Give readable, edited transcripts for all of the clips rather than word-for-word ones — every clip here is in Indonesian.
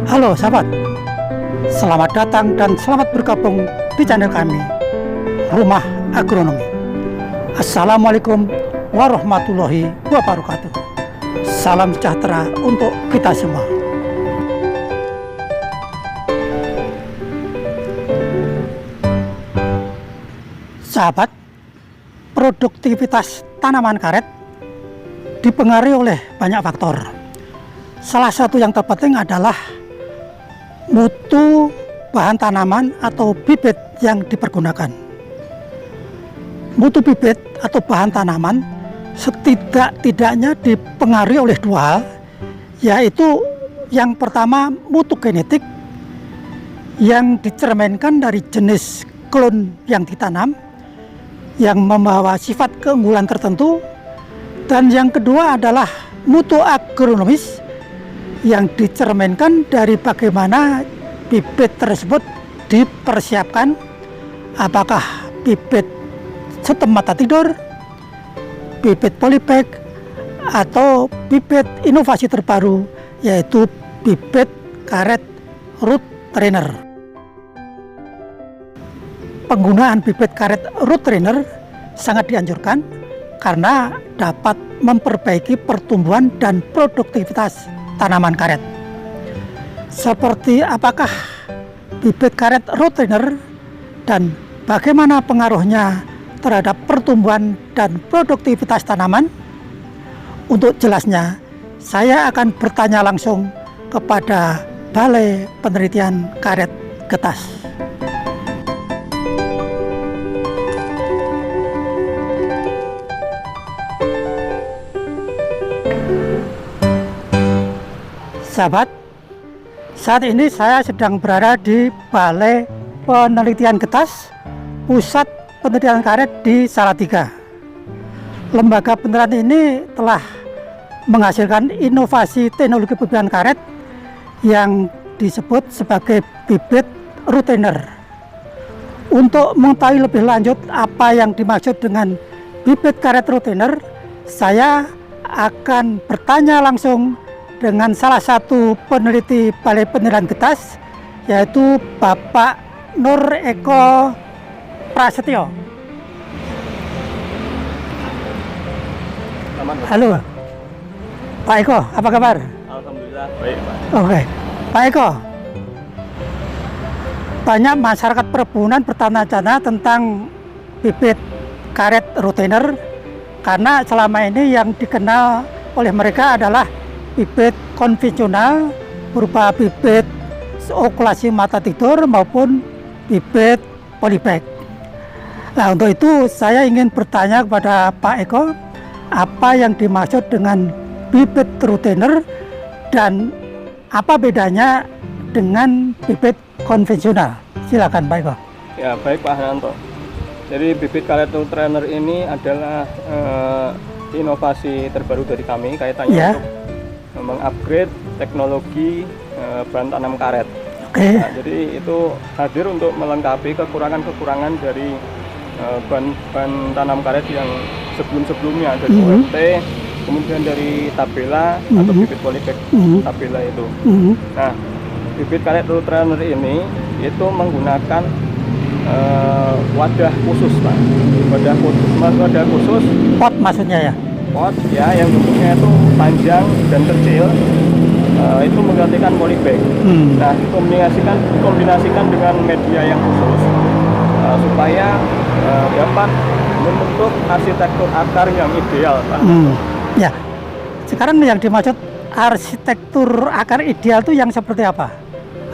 Halo sahabat, selamat datang dan selamat bergabung di channel kami, Rumah Agronomi. Assalamualaikum warahmatullahi wabarakatuh. Salam sejahtera untuk kita semua. Sahabat, produktivitas tanaman karet dipengaruhi oleh banyak faktor. Salah satu yang terpenting adalah mutu bahan tanaman atau bibit yang dipergunakan. Mutu bibit atau bahan tanaman setidak-tidaknya dipengaruhi oleh dua hal, yaitu yang pertama mutu genetik yang dicerminkan dari jenis klon yang ditanam yang membawa sifat keunggulan tertentu, dan yang kedua adalah mutu agronomis yang dicerminkan dari bagaimana bibit tersebut dipersiapkan, apakah bibit sistem mata tidur, bibit polybag, atau bibit inovasi terbaru yaitu bibit karet root trainer. Penggunaan bibit karet root trainer sangat dianjurkan karena dapat memperbaiki pertumbuhan dan produktivitas tanaman karet. Seperti apakah bibit karet root trainer dan bagaimana pengaruhnya terhadap pertumbuhan dan produktivitas tanaman? Untuk jelasnya, saya akan bertanya langsung kepada Balai Penelitian Karet Getas. Sahabat, saat ini saya sedang berada di Balai Penelitian Getas, Pusat Penelitian Karet di Salatiga. Lembaga penelitian ini telah menghasilkan inovasi teknologi bibitan karet yang disebut sebagai bibit root trainer. Untuk mengetahui lebih lanjut apa yang dimaksud dengan bibit karet root trainer, saya akan bertanya langsung dengan salah satu peneliti Balai Penelitian Getas, yaitu Bapak Nur Eko Prasetyo. Halo Pak Eko, apa kabar? Alhamdulillah baik Pak. Oke, Pak Eko, banyak masyarakat perkebunan bertanya-tanya tentang bibit karet root trainer karena selama ini yang dikenal oleh mereka adalah bibit konvensional berupa bibit okulasi mata tidur maupun bibit polybag. Nah, untuk itu saya ingin bertanya kepada Pak Eko, apa yang dimaksud dengan bibit root trainer dan apa bedanya dengan bibit konvensional? Silakan Pak Eko. Ya baik Pak Hananto. Jadi bibit karet root trainer ini adalah inovasi terbaru dari kami kaitannya untuk mengupgrade teknologi bahan tanam karet. Oke. Nah, jadi itu hadir untuk melengkapi kekurangan-kekurangan dari bahan tanam karet yang sebelum-sebelumnya dari OFT, kemudian dari tabela atau bibit polybag tabela itu. Nah, bibit karet root trainer ini itu menggunakan wadah khusus Pak. Wadah khusus. Pot maksudnya ya? Pot ya, yang bentuknya itu panjang dan kecil, itu menggantikan polybag. Nah, dikombinasikan dengan media yang khusus supaya dapat membentuk arsitektur akar yang ideal Pak. Ya, sekarang yang dimaksud arsitektur akar ideal itu yang seperti apa?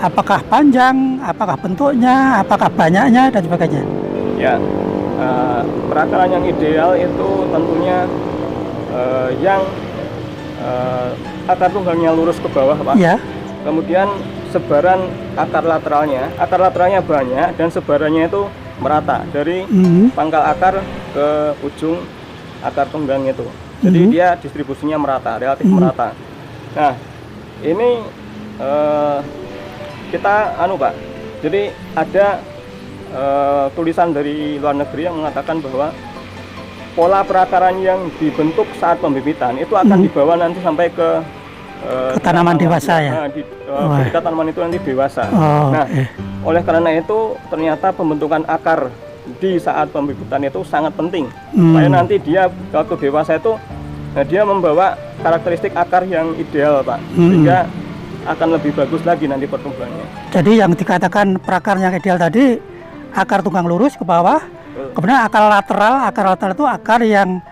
Apakah panjang, apakah bentuknya, apakah banyaknya, dan sebagainya? Ya, perakaran yang ideal itu tentunya yang akar tunggangnya lurus ke bawah Pak. Ya. Kemudian sebaran akar lateralnya banyak dan sebarannya itu merata dari pangkal akar ke ujung akar tunggang itu. Jadi dia distribusinya merata, relatif merata. Nah, ini kita Pak. Jadi ada tulisan dari luar negeri yang mengatakan bahwa pola perakaran yang dibentuk saat pembibitan itu akan dibawa nanti sampai ke tanaman dewasa ya. Ketika tanaman itu nanti dewasa. Nah, Oke. oleh karena itu ternyata pembentukan akar di saat pembibitan itu sangat penting. Supaya nanti dia waktu dewasa itu dia membawa karakteristik akar yang ideal, Pak. Sehingga akan lebih bagus lagi nanti pertumbuhannya. Jadi yang dikatakan perakar yang ideal tadi, akar tunggang lurus ke bawah, kemudian akar lateral itu akar yang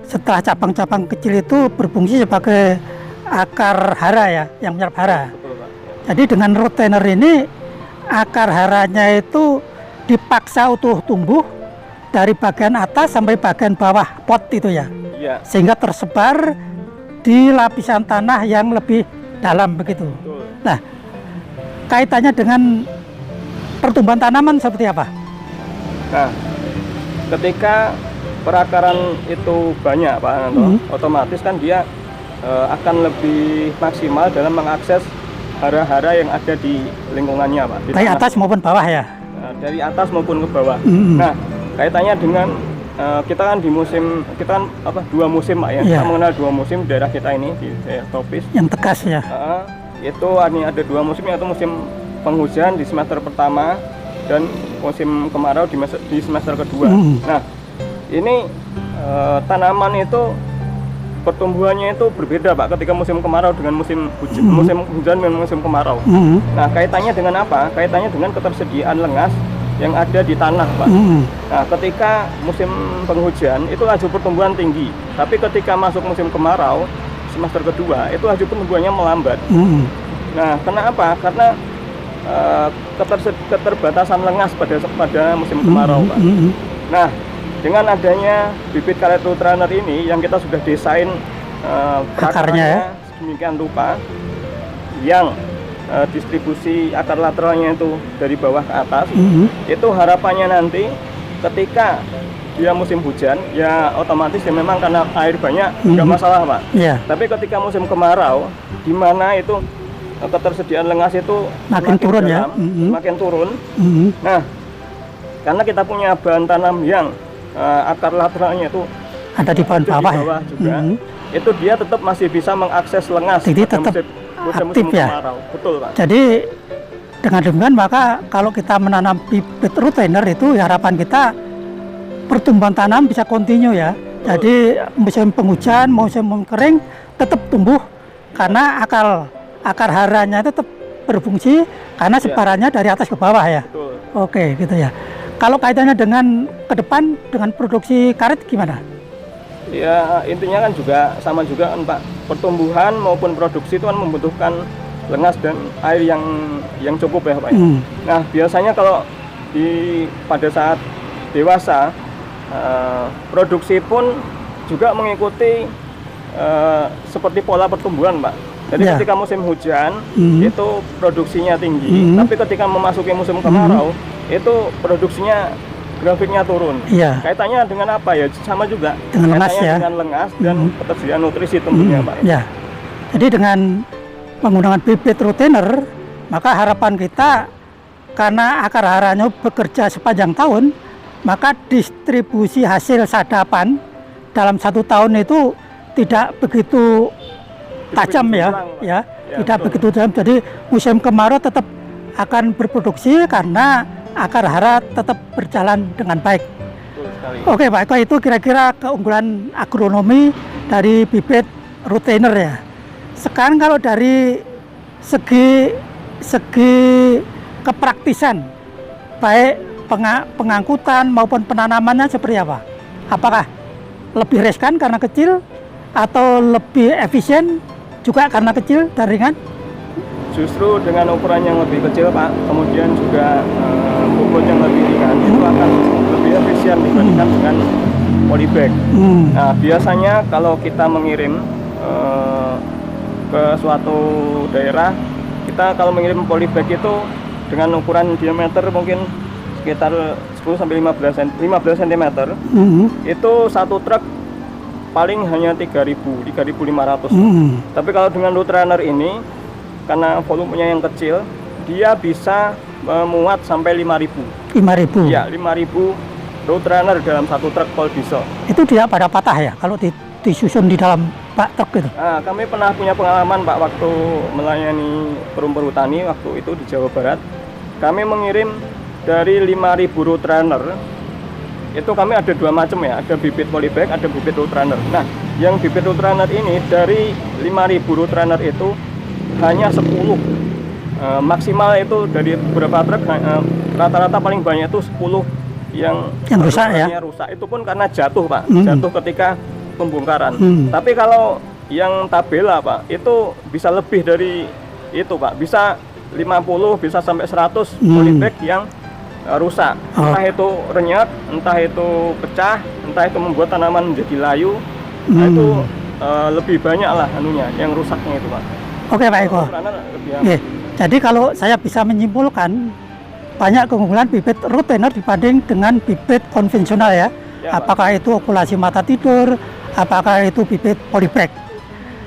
setelah cabang-cabang kecil itu berfungsi sebagai akar hara ya, yang menyerap hara. Betul, Pak. Jadi dengan retainer ini akar haranya itu dipaksa utuh tumbuh dari bagian atas sampai bagian bawah pot itu ya, Iya. sehingga tersebar di lapisan tanah yang lebih dalam begitu. Betul. Nah, kaitannya dengan pertumbuhan tanaman seperti apa? Nah, ketika perakaran itu banyak, Pak Ananto, otomatis kan dia akan lebih maksimal dalam mengakses hara-hara yang ada di lingkungannya, Pak. Di Baik tanah. atas maupun bawah ya. Nah, dari atas maupun ke bawah. Nah, kaitannya dengan kita kan di musim, kita kan dua musim, Pak ya. Iya. Kita mengenal dua musim di daerah kita ini di daerah tropis. Yang tegas ya. Itu ada dua musim, yaitu musim penghujan di semester pertama dan musim kemarau di semester kedua. Nah, ini tanaman itu pertumbuhannya itu berbeda, Pak, ketika musim kemarau dengan musim hujan dan musim kemarau. Nah, kaitannya dengan apa? Kaitannya dengan ketersediaan lengas yang ada di tanah, Pak. Nah, ketika musim penghujan itu laju pertumbuhan tinggi, tapi ketika masuk musim kemarau semester kedua itu laju pertumbuhannya melambat. Nah, kenapa? Karena keterbatasan lengas pada musim kemarau, Pak. Nah, dengan adanya bibit karet retainer ini yang kita sudah desain akarnya ya, sedemikian rupa yang distribusi akar lateralnya itu dari bawah ke atas, itu harapannya nanti ketika dia musim hujan ya otomatis ya memang karena air banyak nggak masalah, Pak. Tapi ketika musim kemarau di mana itu ketersediaan lengas itu makin turun dalam, ya, makin turun. Nah, karena kita punya bahan tanam yang akar lateralnya itu ada di bawah ya. Juga, itu dia tetap masih bisa mengakses lengas. Jadi tetap aktif ya. Kemarau. Betul, Pak. Jadi dengan demikian maka kalau kita menanam bibit retainer itu harapan kita pertumbuhan tanam bisa kontinu ya. Jadi musim penghujan, musim kering tetap tumbuh karena akar haranya tetap berfungsi karena sebarannya dari atas ke bawah ya. Betul. Oke, gitu ya. Kalau kaitannya dengan ke depan dengan produksi karet gimana? Ya, intinya kan juga sama juga kan, Pak. Pertumbuhan maupun produksi itu kan membutuhkan lengas dan air yang cukup ya, Pak. Nah, biasanya kalau pada saat dewasa produksi pun juga mengikuti seperti pola pertumbuhan, Pak. Jadi ketika musim hujan itu produksinya tinggi, tapi ketika memasuki musim kemarau itu produksinya grafiknya turun. Kaitannya dengan apa ya? Sama juga. Dengan lengas ya. Dengan lengas dan ketersediaan nutrisi tentunya, Pak. Ya. Jadi dengan penggunaan bibit retainer, maka harapan kita karena akar haranya bekerja sepanjang tahun, maka distribusi hasil sadapan dalam 1 tahun itu tidak begitu tajam ya, tidak begitu tajam. Jadi musim kemarau tetap akan berproduksi karena akar hara tetap berjalan dengan baik. Oke, Pak Eko, itu kira-kira keunggulan agronomi dari bibit retainer ya. Sekarang kalau dari segi kepraktisan, baik pengangkutan maupun penanamannya seperti apa? Apakah lebih riskan karena kecil atau lebih efisien juga karena kecil dan ringan? Justru dengan ukuran yang lebih kecil, Pak, kemudian juga bobot yang lebih ringan, itu akan lebih efisien dibandingkan dengan polybag. Nah, biasanya kalau kita mengirim ke suatu daerah, kita kalau mengirim polybag itu dengan ukuran diameter mungkin sekitar 10-15 cm, itu satu truk paling hanya 3.500. Tapi kalau dengan retainer ini karena volumenya yang kecil, dia bisa memuat sampai 5.000. 5.000. Ya, 5.000 retainer dalam satu truk pol diesel. Itu tidak pada patah ya kalau disusun di dalam Pak truk itu? Kami pernah punya pengalaman Pak waktu melayani perum perhutani waktu itu di Jawa Barat. Kami mengirim dari 5.000 root runner. Itu kami ada 2 macam ya, ada bibit polybag, ada bibit root runner. Nah, yang bibit root runner ini dari 5.000 root runner itu hanya 10. Maksimal itu dari beberapa truk rata-rata paling banyak itu 10 yang rusak ya. Rusak itu pun karena jatuh Pak, jatuh ketika pembongkaran. Tapi kalau yang tabela Pak, itu bisa lebih dari itu Pak, bisa 50, bisa sampai 100 polybag yang rusak. Entah itu renyek, entah itu pecah, entah itu membuat tanaman menjadi layu. Nah, itu lebih banyak lah anunya, yang rusaknya itu Pak. Oke Pak Eko. Jadi kalau saya bisa menyimpulkan, banyak keunggulan bibit retainer dibanding dengan bibit konvensional ya. Apakah itu okulasi mata tidur, apakah itu bibit polybag.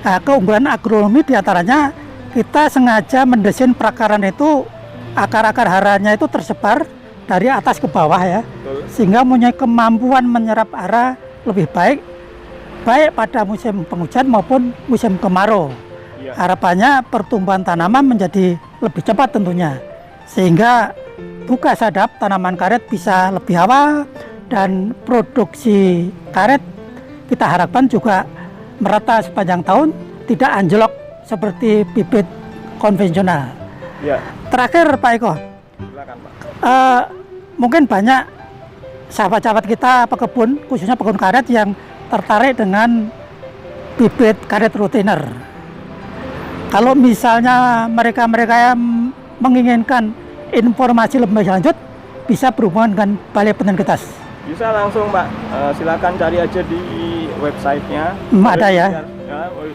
Nah, keunggulan agronomi diantaranya kita sengaja mendesain perakaran itu, akar-akar haranya itu tersebar dari atas ke bawah ya. Sehingga mempunyai kemampuan menyerap hara lebih baik pada musim penghujan maupun musim kemarau. Harapannya pertumbuhan tanaman menjadi lebih cepat tentunya, sehingga tugas hadap tanaman karet bisa lebih awal dan produksi karet kita harapkan juga merata sepanjang tahun, tidak anjlok seperti bibit konvensional. Terakhir Pak Eko, silakan, Pak. Mungkin banyak sahabat-sahabat kita pekebun, khususnya pekebun karet yang tertarik dengan bibit karet retainer. Kalau misalnya mereka-mereka yang menginginkan informasi lebih lanjut, bisa berhubungan dengan Balai Penelitian Getas. Bisa langsung Pak, silakan cari aja di websitenya. Ada ya.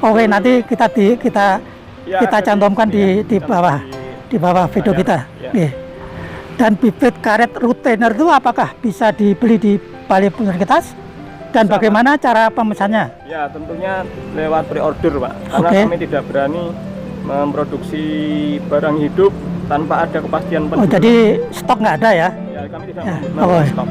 Oke, nanti kita cantumkan di bawah video kita. Dan bibit karet retainer itu apakah bisa dibeli di Balai Penelitian Getas? Dan bagaimana cara pemesannya? Ya, tentunya lewat pre-order Pak, karena kami tidak berani memproduksi barang hidup tanpa ada kepastian penjualan. Jadi stok nggak ada ya? Ya, kami tidak memiliki stok.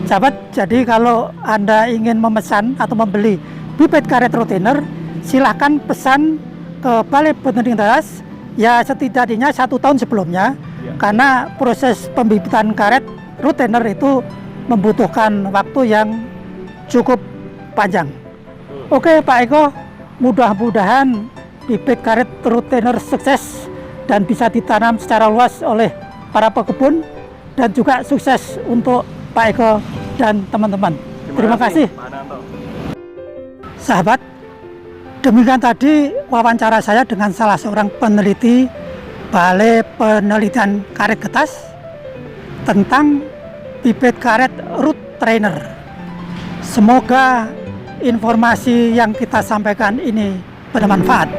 Sahabat, jadi kalau Anda ingin memesan atau membeli bibit karet retainer, silahkan pesan ke Balai Penelitian Getas ya setidaknya 1 tahun sebelumnya, karena proses pembibitan karet retainer itu membutuhkan waktu yang cukup panjang. Oke Pak Eko, mudah-mudahan bibit karet retainer sukses dan bisa ditanam secara luas oleh para pekebun, dan juga sukses untuk Pak Eko dan teman-teman. Terima kasih. Sahabat, demikian tadi wawancara saya dengan salah seorang peneliti Balai Penelitian Karet Getas tentang bibit karet root trainer. Semoga informasi yang kita sampaikan ini bermanfaat.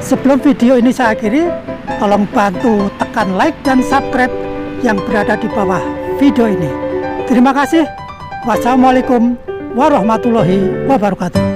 Sebelum video ini saya akhiri, tolong bantu tekan like dan subscribe yang berada di bawah video ini. Terima kasih. Wassalamualaikum warahmatullahi wabarakatuh.